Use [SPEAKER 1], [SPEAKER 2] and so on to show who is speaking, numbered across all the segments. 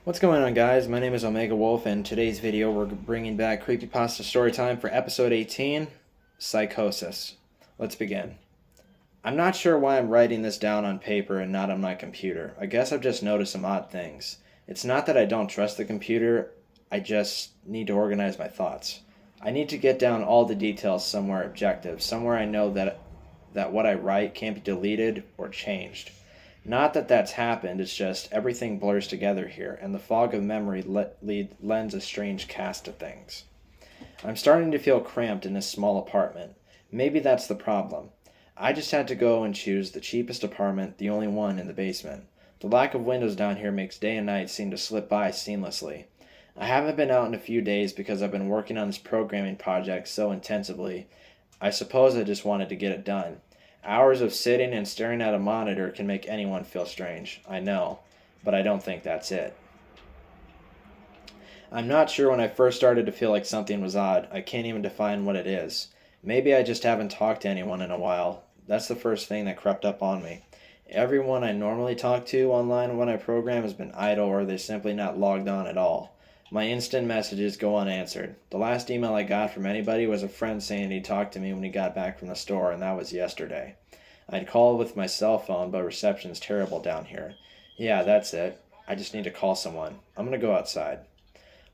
[SPEAKER 1] What's going on, guys? My name is Omega Wolf, and today's video we're bringing back Creepypasta Storytime for episode 18, Psychosis. Let's begin. I'm not sure why I'm writing this down on paper and not on my computer. I guess I've just noticed some odd things. It's not that I don't trust the computer, I just need to organize my thoughts. I need to get down all the details somewhere objective, somewhere I know that what I write can't be deleted or changed. Not that that's happened, it's just everything blurs together here, and the fog of memory lends a strange cast to things. I'm starting to feel cramped in this small apartment. Maybe that's the problem. I just had to go and choose the cheapest apartment, the only one in the basement. The lack of windows down here makes day and night seem to slip by seamlessly. I haven't been out in a few days because I've been working on this programming project so intensively. I suppose I just wanted to get it done. Hours of sitting and staring at a monitor can make anyone feel strange, I know, but I don't think that's it. I'm not sure when I first started to feel like something was odd. I can't even define what it is. Maybe I just haven't talked to anyone in a while. That's the first thing that crept up on me. Everyone I normally talk to online when I program has been idle or they're simply not logged on at all. My instant messages go unanswered. The last email I got from anybody was a friend saying he'd talk to me when he got back from the store, and that was yesterday. I'd call with my cell phone, but reception's terrible down here. Yeah, that's it. I just need to call someone. I'm gonna go outside.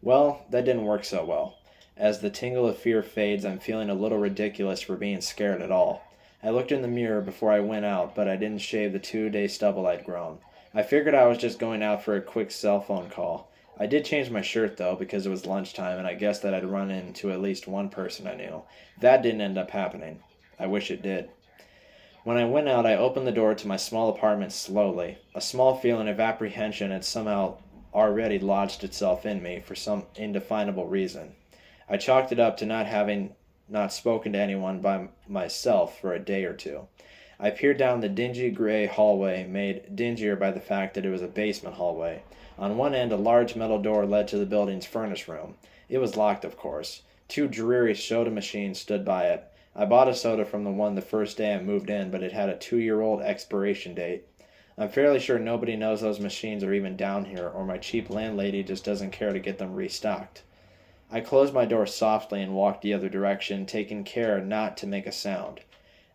[SPEAKER 1] Well, that didn't work so well. As the tingle of fear fades, I'm feeling a little ridiculous for being scared at all. I looked in the mirror before I went out, but I didn't shave the 2-day stubble I'd grown. I figured I was just going out for a quick cell phone call. I did change my shirt though because it was lunchtime and I guessed that I'd run into at least one person I knew. That didn't end up happening. I wish it did. When I went out, I opened the door to my small apartment slowly. A small feeling of apprehension had somehow already lodged itself in me for some indefinable reason. I chalked it up to not spoken to anyone by myself for a day or two. I peered down the dingy gray hallway, made dingier by the fact that it was a basement hallway. On one end, a large metal door led to the building's furnace room. It was locked, of course. 2 dreary soda machines stood by it. I bought a soda from the one the first day I moved in, but it had a 2-year-old expiration date. I'm fairly sure nobody knows those machines are even down here, or my cheap landlady just doesn't care to get them restocked. I closed my door softly and walked the other direction, taking care not to make a sound.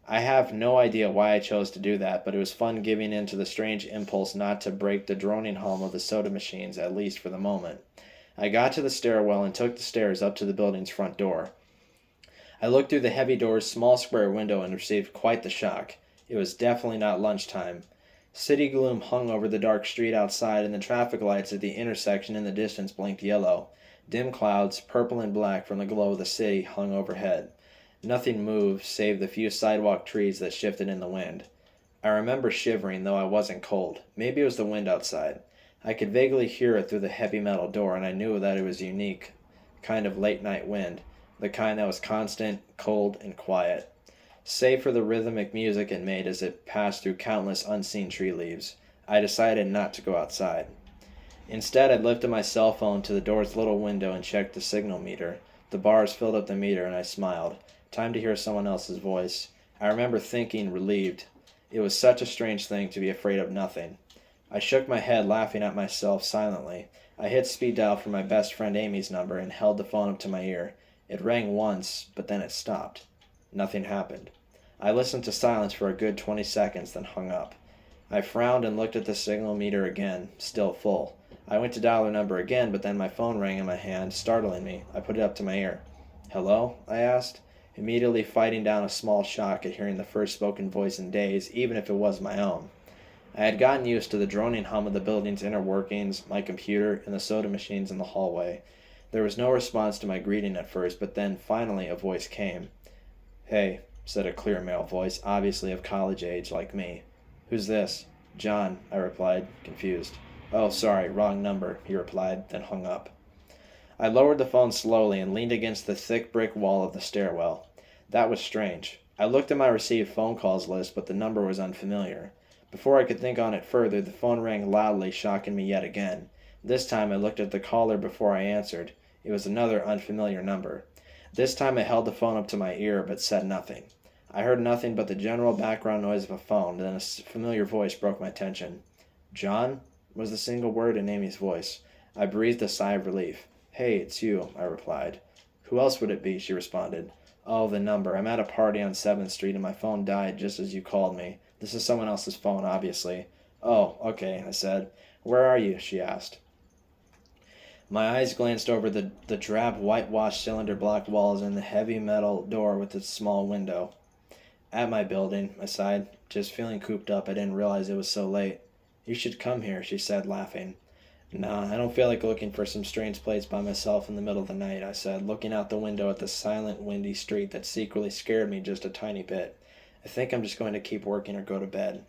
[SPEAKER 1] I have no idea why I chose to do that, but it was fun giving in to the strange impulse not to break the droning hum of the soda machines, at least for the moment. I got to the stairwell and took the stairs up to the building's front door. I looked through the heavy door's small square window and received quite the shock. It was definitely not lunchtime. City gloom hung over the dark street outside, and the traffic lights at the intersection in the distance blinked yellow. Dim clouds, purple and black from the glow of the city, hung overhead. Nothing moved save the few sidewalk trees that shifted in the wind. I remember shivering, though I wasn't cold. Maybe it was the wind outside. I could vaguely hear it through the heavy metal door, and I knew that it was a unique kind of late-night wind, the kind that was constant, cold, and quiet. Save for the rhythmic music it made as it passed through countless unseen tree leaves, I decided not to go outside. Instead, I lifted my cell phone to the door's little window and checked the signal meter. The bars filled up the meter, and I smiled. Time to hear someone else's voice. I remember thinking, relieved. It was such a strange thing to be afraid of nothing. I shook my head, laughing at myself silently. I hit speed dial for my best friend Amy's number and held the phone up to my ear. It rang once, but then it stopped. Nothing happened. I listened to silence for a good 20 seconds, then hung up. I frowned and looked at the signal meter again, still full. I went to dial her number again, but then my phone rang in my hand, startling me. I put it up to my ear. "Hello?" I asked, immediately fighting down a small shock at hearing the first spoken voice in days, even if it was my own. I had gotten used to the droning hum of the building's inner workings, my computer, and the soda machines in the hallway. There was no response to my greeting at first, but then, finally, a voice came. "Hey," said a clear male voice, obviously of college age, like me. "Who's this?" "John," I replied, confused. "Oh, sorry, wrong number," he replied, then hung up. I lowered the phone slowly and leaned against the thick brick wall of the stairwell. That was strange. I looked at my received phone calls list, but the number was unfamiliar. Before I could think on it further, the phone rang loudly, shocking me yet again. This time I looked at the caller before I answered. It was another unfamiliar number. This time I held the phone up to my ear, but said nothing. I heard nothing but the general background noise of a phone, then a familiar voice broke my tension. "John?" was the single word in Amy's voice. I breathed a sigh of relief. "Hey, it's you," I replied. "Who else would it be?" she responded. "Oh, the number. I'm at a party on 7th Street and my phone died just as you called me. This is someone else's phone, obviously." "Oh, okay," I said. "Where are you?" she asked. My eyes glanced over the drab whitewashed cylinder block walls and the heavy metal door with its small window. "At my building," I sighed. "Just feeling cooped up. I didn't realize it was so late." "You should come here," she said, laughing. "Nah, I don't feel like looking for some strange place by myself in the middle of the night," I said, looking out the window at the silent, windy street that secretly scared me just a tiny bit. "I think I'm just going to keep working or go to bed."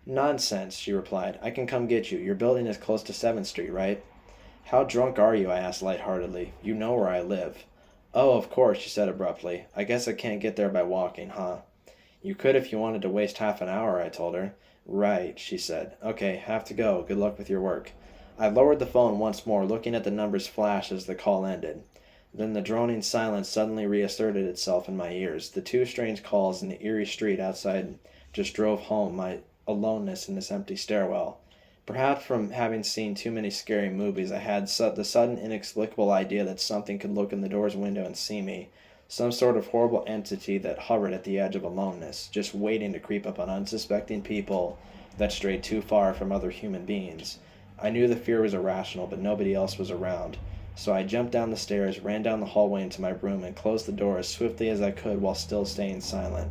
[SPEAKER 1] "Nonsense," she replied. "I can come get you. Your building is close to 7th Street, right?" "How drunk are you?" I asked lightheartedly. "You know where I live." "Oh, of course," she said abruptly. "I guess I can't get there by walking, huh?" "You could if you wanted to waste half an hour," I told her. "Right," she said. "Okay, have to go. Good luck with your work." I lowered the phone once more, looking at the numbers flash as the call ended. Then the droning silence suddenly reasserted itself in my ears. The two strange calls in the eerie street outside just drove home my aloneness in this empty stairwell. Perhaps from having seen too many scary movies, I had the sudden inexplicable idea that something could look in the door's window and see me. Some sort of horrible entity that hovered at the edge of aloneness, just waiting to creep up on unsuspecting people that strayed too far from other human beings. I knew the fear was irrational, but nobody else was around. So I jumped down the stairs, ran down the hallway into my room, and closed the door as swiftly as I could while still staying silent.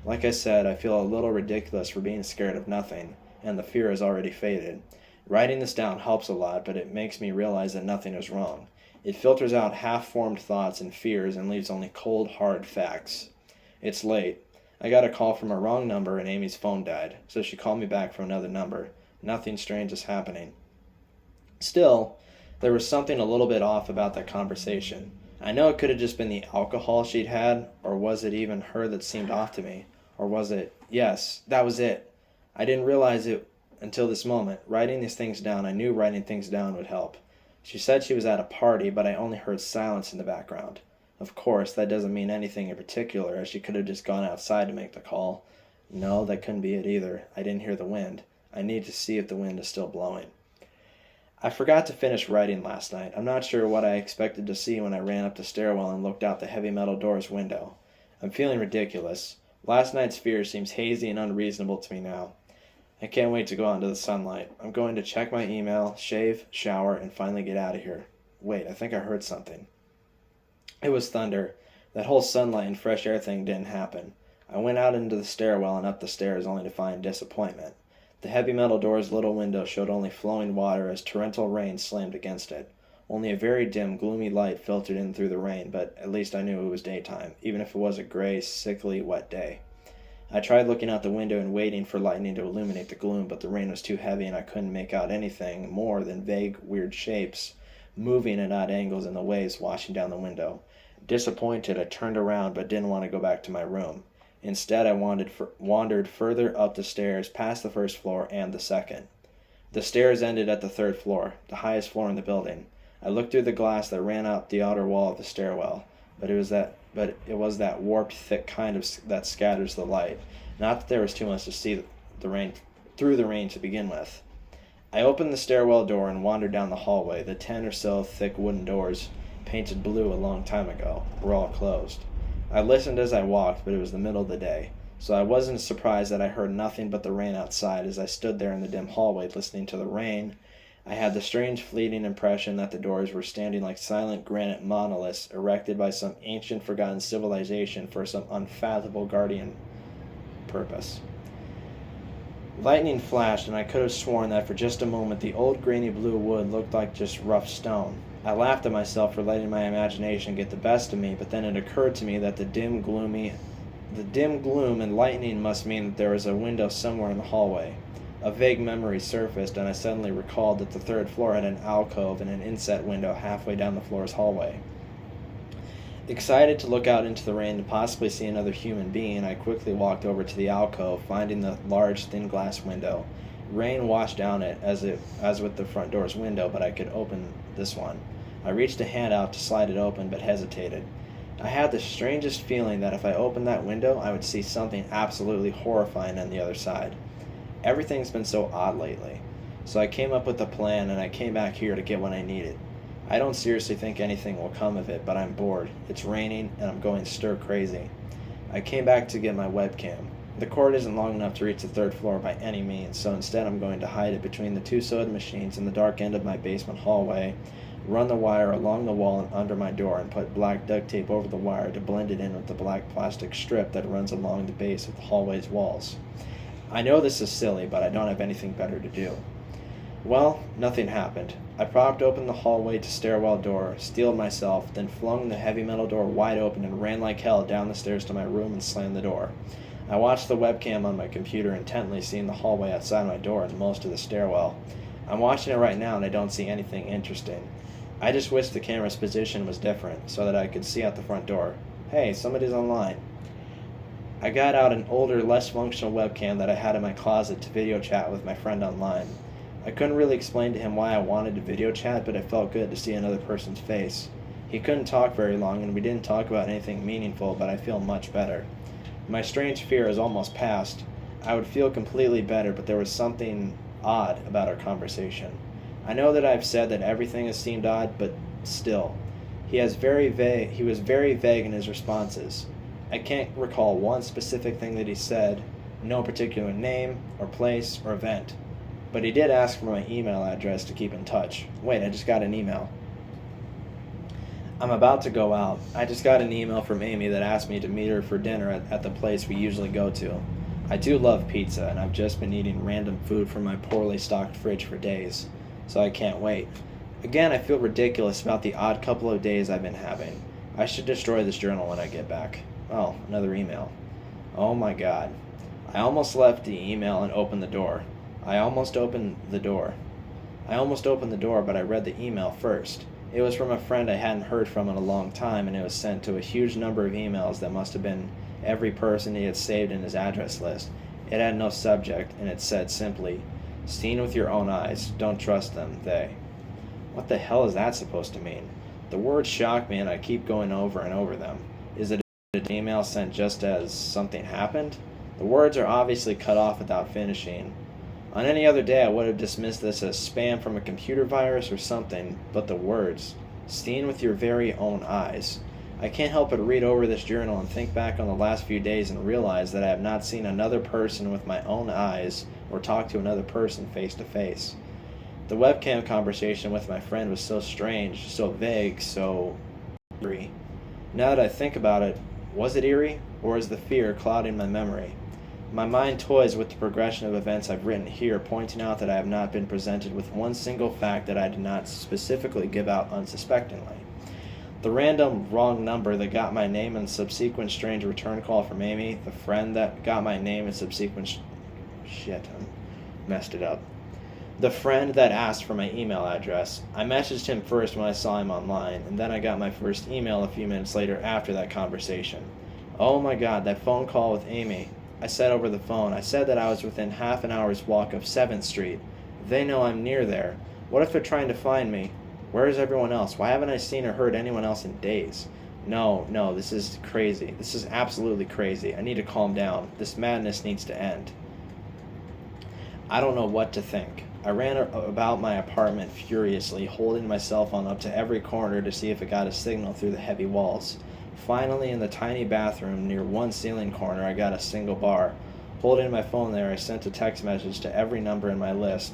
[SPEAKER 1] Like I said, I feel a little ridiculous for being scared of nothing, and the fear has already faded. Writing this down helps a lot, but it makes me realize that nothing is wrong. It filters out half-formed thoughts and fears and leaves only cold, hard facts. It's late. I got a call from a wrong number and Amy's phone died, so she called me back from another number. Nothing strange is happening. Still, there was something a little bit off about that conversation. I know it could have just been the alcohol she'd had, or was it even her that seemed off to me? Or was it... Yes, that was it. I didn't realize it until this moment. Writing these things down, I knew writing things down would help. She said she was at a party, but I only heard silence in the background. Of course, that doesn't mean anything in particular, as she could have just gone outside to make the call. No, that couldn't be it either. I didn't hear the wind. I need to see if the wind is still blowing. I forgot to finish writing last night. I'm not sure what I expected to see when I ran up the stairwell and looked out the heavy metal door's window. I'm feeling ridiculous. Last night's fear seems hazy and unreasonable to me now. I can't wait to go out into the sunlight. I'm going to check my email, shave, shower, and finally get out of here. Wait, I think I heard something. It was thunder. That whole sunlight and fresh air thing didn't happen. I went out into the stairwell and up the stairs only to find disappointment. The heavy metal door's little window showed only flowing water as torrential rain slammed against it. Only a very dim, gloomy light filtered in through the rain, but at least I knew it was daytime, even if it was a gray, sickly, wet day. I tried looking out the window and waiting for lightning to illuminate the gloom, but the rain was too heavy and I couldn't make out anything more than vague, weird shapes moving at odd angles in the waves washing down the window. Disappointed, I turned around but didn't want to go back to my room. Instead, I wandered further up the stairs, past the first floor and the second. The stairs ended at the third floor, the highest floor in the building. I looked through the glass that ran up the outer wall of the stairwell, but it was that warped, thick kind that scatters the light. Not that there was too much to see through the rain to begin with. I opened the stairwell door and wandered down the hallway. The 10 or so thick wooden doors, painted blue a long time ago, were all closed. I listened as I walked, but it was the middle of the day, so I wasn't surprised that I heard nothing but the rain outside. As I stood there in the dim hallway listening to the rain, I had the strange fleeting impression that the doors were standing like silent granite monoliths erected by some ancient forgotten civilization for some unfathomable guardian purpose. Lightning flashed, and I could have sworn that for just a moment the old grainy blue wood looked like just rough stone. I laughed at myself for letting my imagination get the best of me, but then it occurred to me that the dim gloom and lightning must mean that there was a window somewhere in the hallway. A vague memory surfaced, and I suddenly recalled that the third floor had an alcove and an inset window halfway down the floor's hallway. Excited to look out into the rain and possibly see another human being, I quickly walked over to the alcove, finding the large, thin glass window. Rain washed down it, as with the front door's window, but I could open this one. I reached a hand out to slide it open, but hesitated. I had the strangest feeling that if I opened that window, I would see something absolutely horrifying on the other side. Everything's been so odd lately. So I came up with a plan and I came back here to get what I needed. I don't seriously think anything will come of it, but I'm bored. It's raining and I'm going stir crazy. I came back to get my webcam. The cord isn't long enough to reach the third floor by any means, so instead I'm going to hide it between the two soda machines in the dark end of my basement hallway, run the wire along the wall and under my door, and put black duct tape over the wire to blend it in with the black plastic strip that runs along the base of the hallway's walls. I know this is silly, but I don't have anything better to do. Well, nothing happened. I propped open the hallway to stairwell door, steeled myself, then flung the heavy metal door wide open and ran like hell down the stairs to my room and slammed the door. I watched the webcam on my computer intently, seeing the hallway outside my door and most of the stairwell. I'm watching it right now and I don't see anything interesting. I just wish the camera's position was different so that I could see out the front door. Hey, somebody's online. I got out an older, less functional webcam that I had in my closet to video chat with my friend online. I couldn't really explain to him why I wanted to video chat, but it felt good to see another person's face. He couldn't talk very long, and we didn't talk about anything meaningful, but I feel much better. My strange fear is almost past. I would feel completely better, but there was something odd about our conversation. I know that I've said that everything has seemed odd, but still. He was very vague in his responses. I can't recall one specific thing that he said, no particular name, or place, or event. But he did ask for my email address to keep in touch. Wait, I just got an email. I'm about to go out. I just got an email from Amy that asked me to meet her for dinner at the place we usually go to. I do love pizza, and I've just been eating random food from my poorly stocked fridge for days, so I can't wait. Again, I feel ridiculous about the odd couple of days I've been having. I should destroy this journal when I get back. Oh, another email. Oh my god. I almost left the email and opened the door. I almost opened the door, but I read the email first. It was from a friend I hadn't heard from in a long time, and it was sent to a huge number of emails that must have been every person he had saved in his address list. It had no subject, and it said simply, "Seen with your own eyes. Don't trust them, they." What the hell is that supposed to mean? The words shock me, and I keep going over and over them. Is it an email sent just as something happened? The words are obviously cut off without finishing. On any other day, I would have dismissed this as spam from a computer virus or something, but the words, "seen with your very own eyes." I can't help but read over this journal and think back on the last few days and realize that I have not seen another person with my own eyes or talked to another person face to face. The webcam conversation with my friend was so strange, so vague, so eerie. Now that I think about it, was it eerie, or is the fear clouding my memory? My mind toys with the progression of events I've written here, pointing out that I have not been presented with one single fact that I did not specifically give out unsuspectingly. The random wrong number that got my name and subsequent strange return call from Amy, the friend that got my name and subsequent shit, I messed it up. The friend that asked for my email address. I messaged him first when I saw him online, and then I got my first email a few minutes later after that conversation. Oh my god, that phone call with Amy. I said over the phone, I said that I was within half an hour's walk of 7th Street. They know I'm near there. What if they're trying to find me? Where is everyone else? Why haven't I seen or heard anyone else in days? No, this is crazy. This is absolutely crazy. I need to calm down. This madness needs to end. I don't know what to think. I ran about my apartment furiously, holding my cell phone up to every corner to see if it got a signal through the heavy walls. Finally, in the tiny bathroom near one ceiling corner, I got a single bar. Holding my phone there, I sent a text message to every number in my list.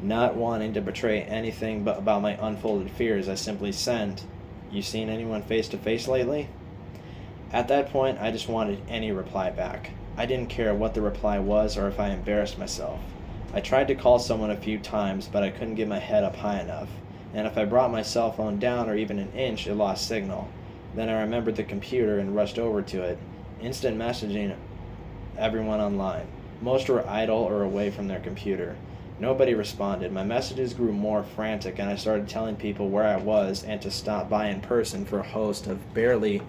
[SPEAKER 1] Not wanting to betray anything but about my unfolded fears, I simply sent, "You seen anyone face to face lately?" At that point, I just wanted any reply back. I didn't care what the reply was or if I embarrassed myself. I tried to call someone a few times, but I couldn't get my head up high enough. And if I brought my cell phone down or even an inch, it lost signal. Then I remembered the computer and rushed over to it, instant messaging everyone online. Most were idle or away from their computer. Nobody responded. My messages grew more frantic, and I started telling people where I was and to stop by in person for a host of barely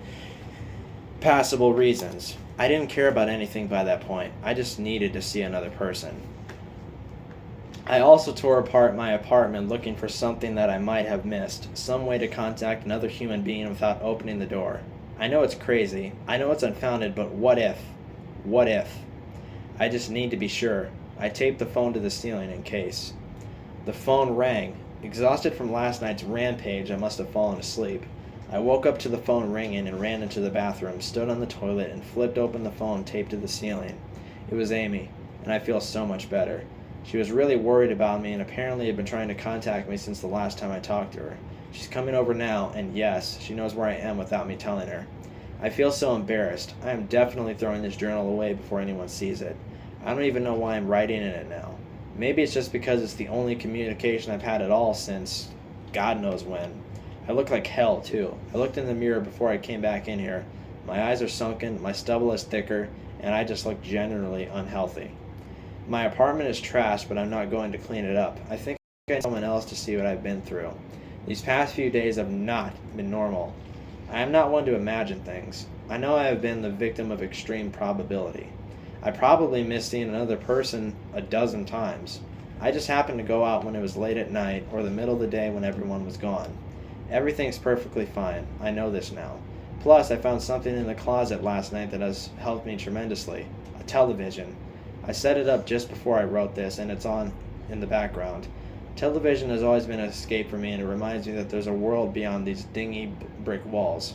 [SPEAKER 1] passable reasons. I didn't care about anything by that point. I just needed to see another person. I also tore apart my apartment looking for something that I might have missed, some way to contact another human being without opening the door. I know it's crazy. I know it's unfounded, but what if? What if? I just need to be sure. I taped the phone to the ceiling in case. The phone rang. Exhausted from last night's rampage, I must have fallen asleep. I woke up to the phone ringing and ran into the bathroom, stood on the toilet, and flipped open the phone taped to the ceiling. It was Amy, and I feel so much better. She was really worried about me and apparently had been trying to contact me since the last time I talked to her. She's coming over now, and yes, she knows where I am without me telling her. I feel so embarrassed. I am definitely throwing this journal away before anyone sees it. I don't even know why I'm writing in it now. Maybe it's just because it's the only communication I've had at all since God knows when. I look like hell, too. I looked in the mirror before I came back in here. My eyes are sunken, my stubble is thicker, and I just look generally unhealthy. My apartment is trashed, but I'm not going to clean it up. I think I need someone else to see what I've been through. These past few days have not been normal. I am not one to imagine things. I know I have been the victim of extreme probability. I probably missed seeing another person a dozen times. I just happened to go out when it was late at night or the middle of the day when everyone was gone. Everything's perfectly fine. I know this now. Plus, I found something in the closet last night that has helped me tremendously. A television. I set it up just before I wrote this, and it's on in the background. Television has always been an escape for me, and it reminds me that there's a world beyond these dingy brick walls.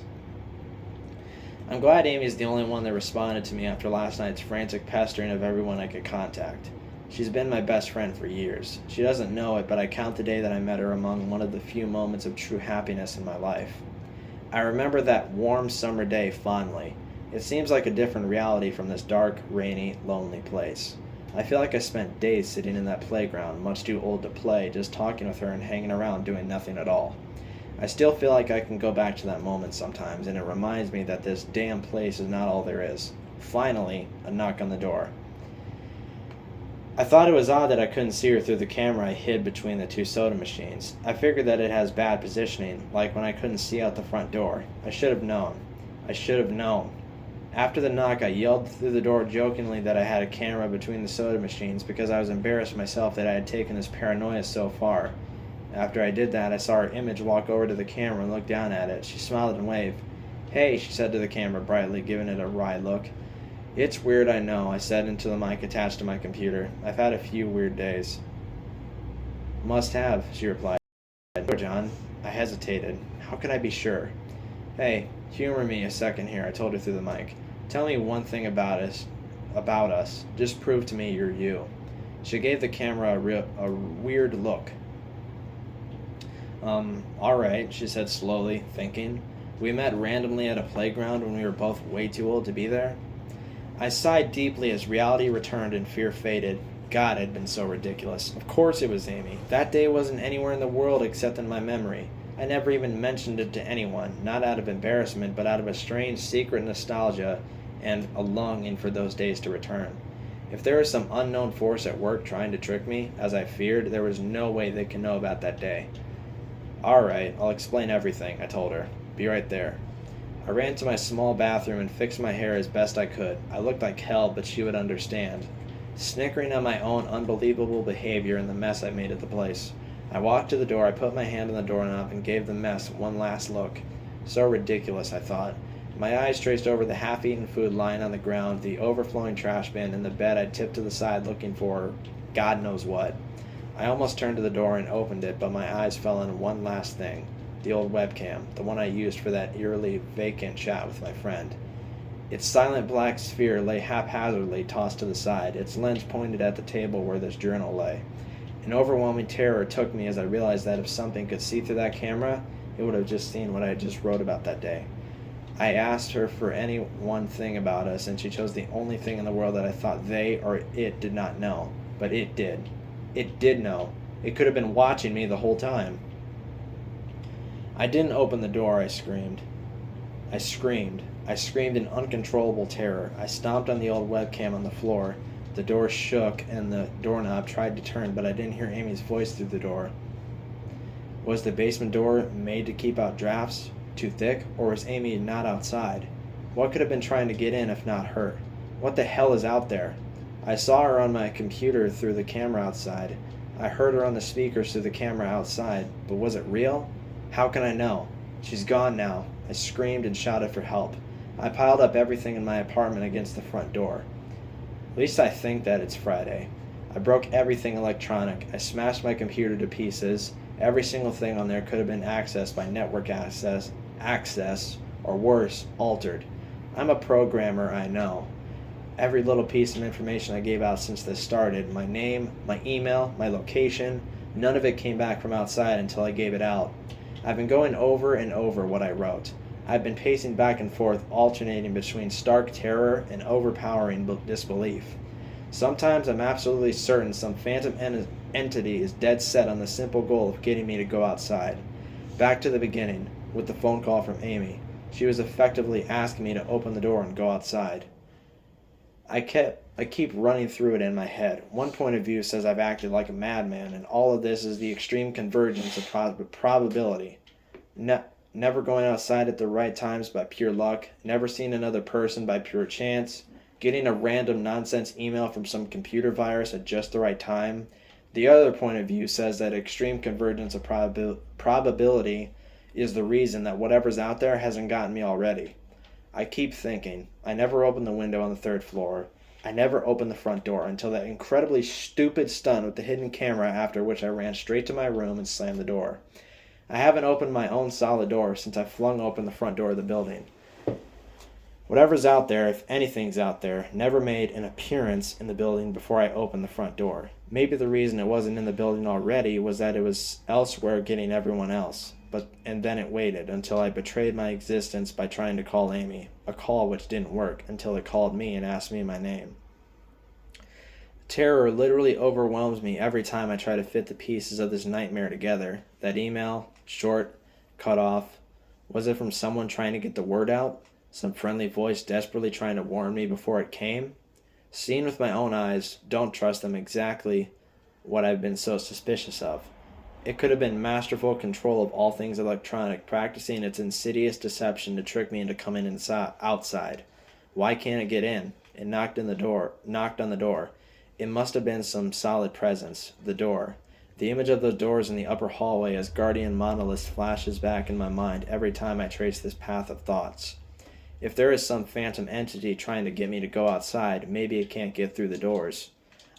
[SPEAKER 1] I'm glad Amy's the only one that responded to me after last night's frantic pestering of everyone I could contact. She's been my best friend for years. She doesn't know it, but I count the day that I met her among one of the few moments of true happiness in my life. I remember that warm summer day fondly. It seems like a different reality from this dark, rainy, lonely place. I feel like I spent days sitting in that playground, much too old to play, just talking with her and hanging around doing nothing at all. I still feel like I can go back to that moment sometimes, and it reminds me that this damn place is not all there is. Finally, a knock on the door. I thought it was odd that I couldn't see her through the camera I hid between the two soda machines. I figured that it has bad positioning, like when I couldn't see out the front door. I should have known. I should have known. After the knock, I yelled through the door jokingly that I had a camera between the soda machines because I was embarrassed myself that I had taken this paranoia so far. After I did that, I saw her image walk over to the camera and look down at it. She smiled and waved. "Hey," she said to the camera brightly, giving it a wry look. "It's weird, I know," I said into the mic attached to my computer. "I've had a few weird days." "Must have," she replied. "Sure, John." I hesitated. How could I be sure? "Hey, humor me a second here," I told her through the mic. "Tell me one thing about us. Just prove to me you're you." She gave the camera a weird look. All right," she said slowly, thinking. "We met randomly at a playground when we were both way too old to be there." I sighed deeply as reality returned and fear faded. God, I'd been so ridiculous. Of course it was Amy. That day wasn't anywhere in the world except in my memory. I never even mentioned it to anyone, not out of embarrassment, but out of a strange secret nostalgia and a longing for those days to return. If there was some unknown force at work trying to trick me, as I feared, there was no way they could know about that day. "All right, I'll explain everything," I told her. "Be right there." I ran to my small bathroom and fixed my hair as best I could. I looked like hell, but she would understand. Snickering at my own unbelievable behavior and the mess I made at the place. I walked to the door, I put my hand on the doorknob and gave the mess one last look. So ridiculous, I thought. My eyes traced over the half-eaten food lying on the ground, the overflowing trash bin, and the bed I tipped to the side looking for God knows what. I almost turned to the door and opened it, but my eyes fell on one last thing. The old webcam, the one I used for that eerily vacant chat with my friend. Its silent black sphere lay haphazardly tossed to the side, its lens pointed at the table where this journal lay. An overwhelming terror took me as I realized that if something could see through that camera, it would have just seen what I just wrote about that day. I asked her for any one thing about us, and she chose the only thing in the world that I thought they or it did not know. But it did. It did know. It could have been watching me the whole time. I didn't open the door, I screamed. I screamed in uncontrollable terror. I stomped on the old webcam on the floor. The door shook and the doorknob tried to turn, but I didn't hear Amy's voice through the door. Was the basement door made to keep out drafts? Too thick? Or was Amy not outside? What could have been trying to get in if not her? What the hell is out there? I saw her on my computer through the camera outside. I heard her on the speakers through the camera outside. But was it real? How can I know? She's gone now. I screamed and shouted for help. I piled up everything in my apartment against the front door. At least I think that it's Friday. I broke everything electronic. I smashed my computer to pieces. Every single thing on there could have been accessed by network access, or worse, altered. I'm a programmer, I know. Every little piece of information I gave out since this started, my name, my email, my location, none of it came back from outside until I gave it out. I've been going over and over what I wrote. I've been pacing back and forth, alternating between stark terror and overpowering disbelief. Sometimes I'm absolutely certain some phantom entity is dead set on the simple goal of getting me to go outside. Back to the beginning, with the phone call from Amy. She was effectively asking me to open the door and go outside. I keep running through it in my head. One point of view says I've acted like a madman, and all of this is the extreme convergence of probability. Never going outside at the right times by pure luck, never seeing another person by pure chance, getting a random nonsense email from some computer virus at just the right time. The other point of view says that extreme convergence of probability is the reason that whatever's out there hasn't gotten me already. I keep thinking. I never opened the window on the third floor. I never opened the front door until that incredibly stupid stunt with the hidden camera, after which I ran straight to my room and slammed the door. I haven't opened my own solid door since I flung open the front door of the building. Whatever's out there, if anything's out there, never made an appearance in the building before I opened the front door. Maybe the reason it wasn't in the building already was that it was elsewhere getting everyone else. And then it waited until I betrayed my existence by trying to call Amy, a call which didn't work until it called me and asked me my name. Terror literally overwhelms me every time I try to fit the pieces of this nightmare together. That email, short, cut off. Was it from someone trying to get the word out? Some friendly voice desperately trying to warn me before it came? Seen with my own eyes, don't trust them exactly what I've been so suspicious of. It could have been masterful control of all things electronic, practicing its insidious deception to trick me into coming outside. Why can't it get in? It knocked on the door. It must have been some solid presence. The door. The image of those doors in the upper hallway as guardian monoliths flashes back in my mind every time I trace this path of thoughts. If there is some phantom entity trying to get me to go outside, maybe it can't get through the doors.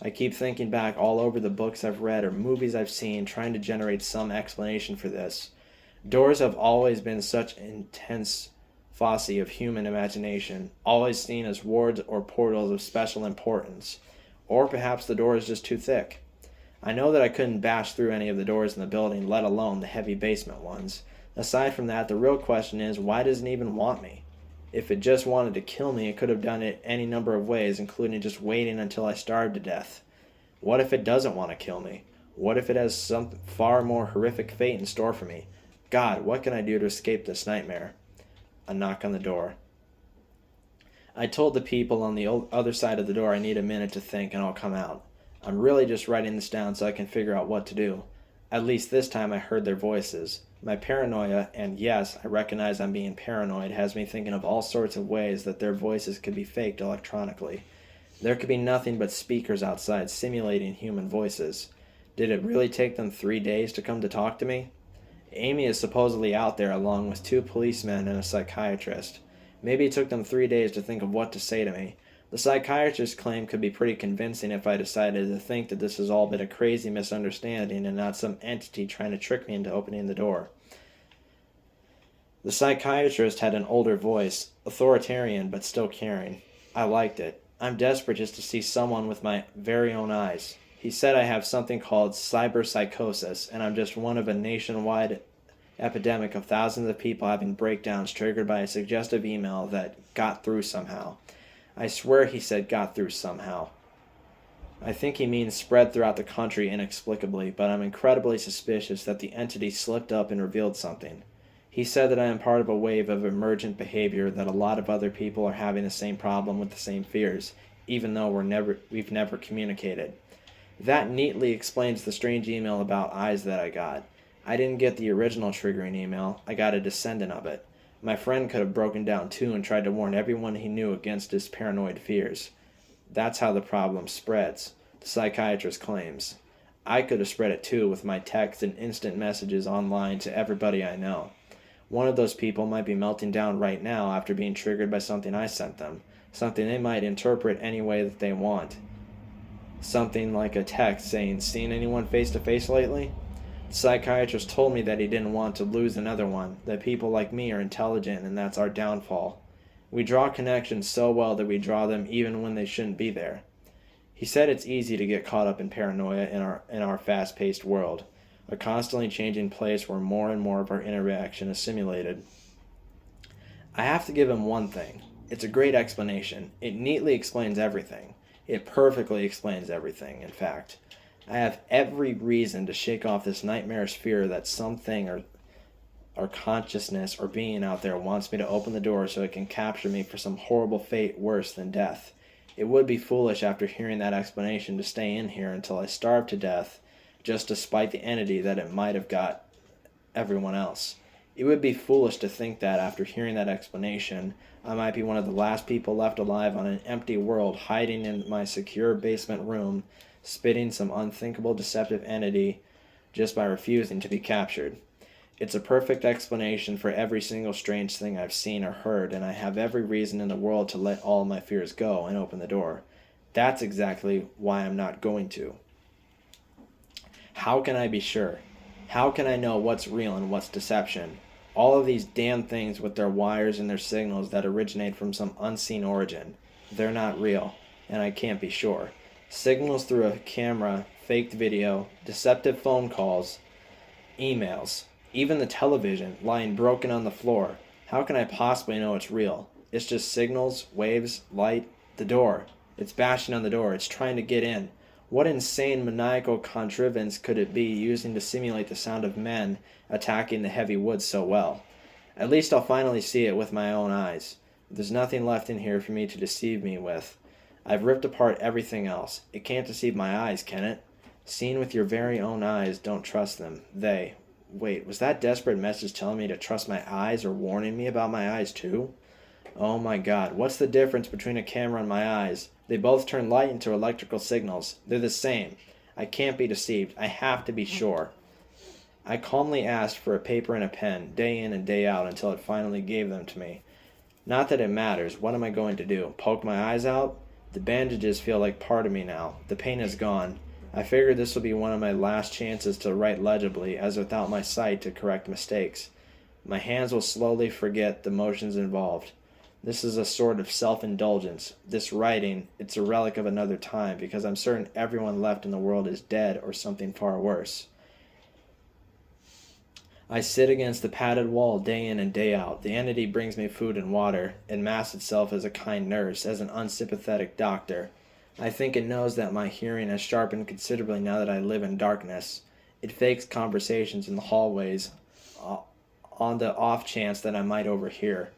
[SPEAKER 1] I keep thinking back all over the books I've read or movies I've seen, trying to generate some explanation for this. Doors have always been such intense foci of human imagination, always seen as wards or portals of special importance. Or perhaps the door is just too thick. I know that I couldn't bash through any of the doors in the building, let alone the heavy basement ones. Aside from that, the real question is, why does it even want me? If it just wanted to kill me, it could have done it any number of ways, including just waiting until I starved to death. What if it doesn't want to kill me? What if it has some far more horrific fate in store for me? God, what can I do to escape this nightmare? A knock on the door. I told the people on the other side of the door I need a minute to think and I'll come out. I'm really just writing this down so I can figure out what to do. At least this time I heard their voices. My paranoia, and yes, I recognize I'm being paranoid, has me thinking of all sorts of ways that their voices could be faked electronically. There could be nothing but speakers outside simulating human voices. Did it really take them 3 days to come to talk to me? Amy is supposedly out there along with 2 policemen and a psychiatrist. Maybe it took them 3 days to think of what to say to me. The psychiatrist's claim could be pretty convincing if I decided to think that this has all been a crazy misunderstanding and not some entity trying to trick me into opening the door. The psychiatrist had an older voice, authoritarian but still caring. I liked it. I'm desperate just to see someone with my very own eyes. He said I have something called Psychosis, and I'm just one of a nationwide epidemic of thousands of people having breakdowns triggered by a suggestive email that got through somehow. I swear he said got through somehow. I think he means spread throughout the country inexplicably, but I'm incredibly suspicious that the entity slipped up and revealed something. He said that I am part of a wave of emergent behavior, that a lot of other people are having the same problem with the same fears, even though we've never communicated. That neatly explains the strange email about eyes that I got. I didn't get the original triggering email, I got a descendant of it. My friend could have broken down too and tried to warn everyone he knew against his paranoid fears. That's how the problem spreads, the psychiatrist claims. I could have spread it too with my texts and instant messages online to everybody I know. One of those people might be melting down right now after being triggered by something I sent them, something they might interpret any way that they want. Something like a text saying, "Seen anyone face to face lately?" The psychiatrist told me that he didn't want to lose another one, that people like me are intelligent and that's our downfall. We draw connections so well that we draw them even when they shouldn't be there. He said it's easy to get caught up in paranoia in our fast-paced world, a constantly changing place where more and more of our interaction is simulated. I have to give him one thing. It's a great explanation. It neatly explains everything. It perfectly explains everything, in fact. I have every reason to shake off this nightmarish fear that something or consciousness or being out there wants me to open the door so it can capture me for some horrible fate worse than death. It would be foolish after hearing that explanation to stay in here until I starve to death just to spite the entity that it might have got everyone else. It would be foolish to think that after hearing that explanation, I might be one of the last people left alive on an empty world, hiding in my secure basement room, spitting some unthinkable deceptive entity just by refusing to be captured. It's a perfect explanation for every single strange thing I've seen or heard, and I have every reason in the world to let all my fears go and open the door. That's exactly why I'm not going to. How can I be sure? How can I know what's real and what's deception? All of these damn things with their wires and their signals that originate from some unseen origin. They're not real, and I can't be sure. Signals through a camera, faked video, deceptive phone calls, emails, even the television lying broken on the floor. How can I possibly know it's real? It's just signals, waves, light, the door. It's bashing on the door. It's trying to get in. What insane maniacal contrivance could it be using to simulate the sound of men attacking the heavy wood so well? At least I'll finally see it with my own eyes. There's nothing left in here for me to deceive me with. I've ripped apart everything else. It can't deceive my eyes, can it? Seen with your very own eyes, don't trust them. Wait, was that desperate message telling me to trust my eyes or warning me about my eyes too? Oh my God, what's the difference between a camera and my eyes? They both turn light into electrical signals. They're the same. I can't be deceived. I have to be sure. I calmly asked for a paper and a pen, day in and day out, until it finally gave them to me. Not that it matters. What am I going to do? Poke my eyes out? The bandages feel like part of me now. The pain is gone. I figured this will be one of my last chances to write legibly, as without my sight to correct mistakes. My hands will slowly forget the motions involved. This is a sort of self-indulgence. This writing, it's a relic of another time, because I'm certain everyone left in the world is dead or something far worse. I sit against the padded wall day in and day out. The entity brings me food and water. It masks itself as a kind nurse, as an unsympathetic doctor. I think it knows that my hearing has sharpened considerably now that I live in darkness. It fakes conversations in the hallways on the off chance that I might overhear.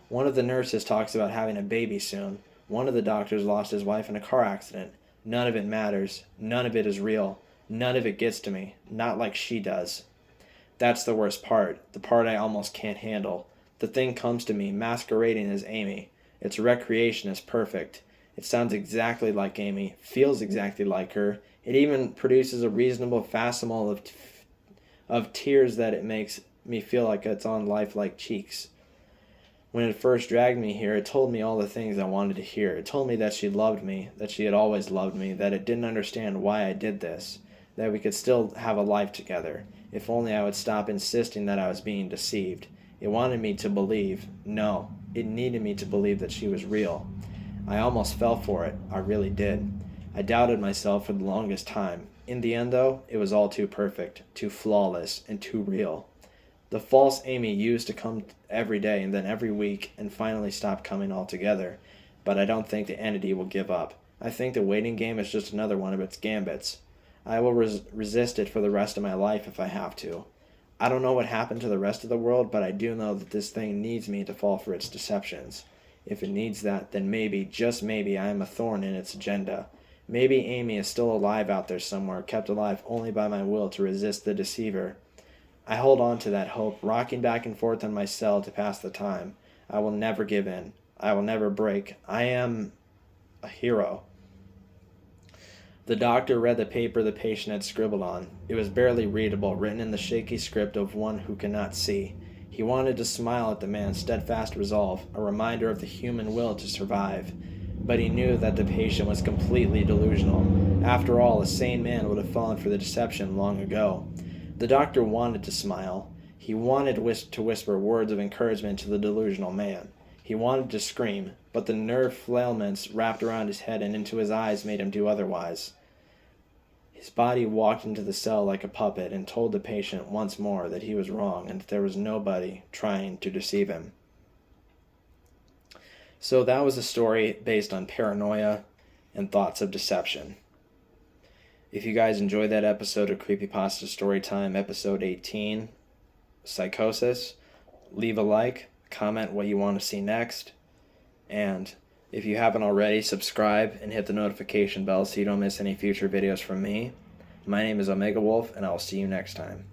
[SPEAKER 1] One of the nurses talks about having a baby soon. One of the doctors lost his wife in a car accident. None of it matters. None of it is real. None of it gets to me. Not like she does. That's the worst part. The part I almost can't handle. The thing comes to me, masquerading as Amy. Its recreation is perfect. It sounds exactly like Amy, feels exactly like her. It even produces a reasonable facsimile of tears that it makes me feel like it's on lifelike cheeks. When it first dragged me here, it told me all the things I wanted to hear. It told me that she loved me, that she had always loved me, that it didn't understand why I did this, that we could still have a life together, if only I would stop insisting that I was being deceived. It wanted me to believe. No, it needed me to believe that she was real. I almost fell for it. I really did. I doubted myself for the longest time. In the end, though, it was all too perfect, too flawless, and too real. The false Amy used to come every day and then every week and finally stopped coming altogether. But I don't think the entity will give up. I think the waiting game is just another one of its gambits. I will resist it for the rest of my life if I have to. I don't know what happened to the rest of the world, but I do know that this thing needs me to fall for its deceptions. If it needs that, then maybe, just maybe, I am a thorn in its agenda. Maybe Amy is still alive out there somewhere, kept alive only by my will to resist the deceiver. I hold on to that hope, rocking back and forth in my cell to pass the time. I will never give in. I will never break. I am a hero. The doctor read the paper the patient had scribbled on. It was barely readable, written in the shaky script of one who cannot see. He wanted to smile at the man's steadfast resolve, a reminder of the human will to survive. But he knew that the patient was completely delusional. After all, a sane man would have fallen for the deception long ago. The doctor wanted to smile. He wanted to whisper words of encouragement to the delusional man. He wanted to scream, but the nerve flailments wrapped around his head and into his eyes made him do otherwise. His body walked into the cell like a puppet and told the patient once more that he was wrong and that there was nobody trying to deceive him. So that was a story based on paranoia and thoughts of deception. If you guys enjoyed that episode of Creepypasta Storytime, episode 18, Psychosis, leave a like, comment what you want to see next, and if you haven't already, subscribe and hit the notification bell so you don't miss any future videos from me. My name is Omega Wolf, and I'll see you next time.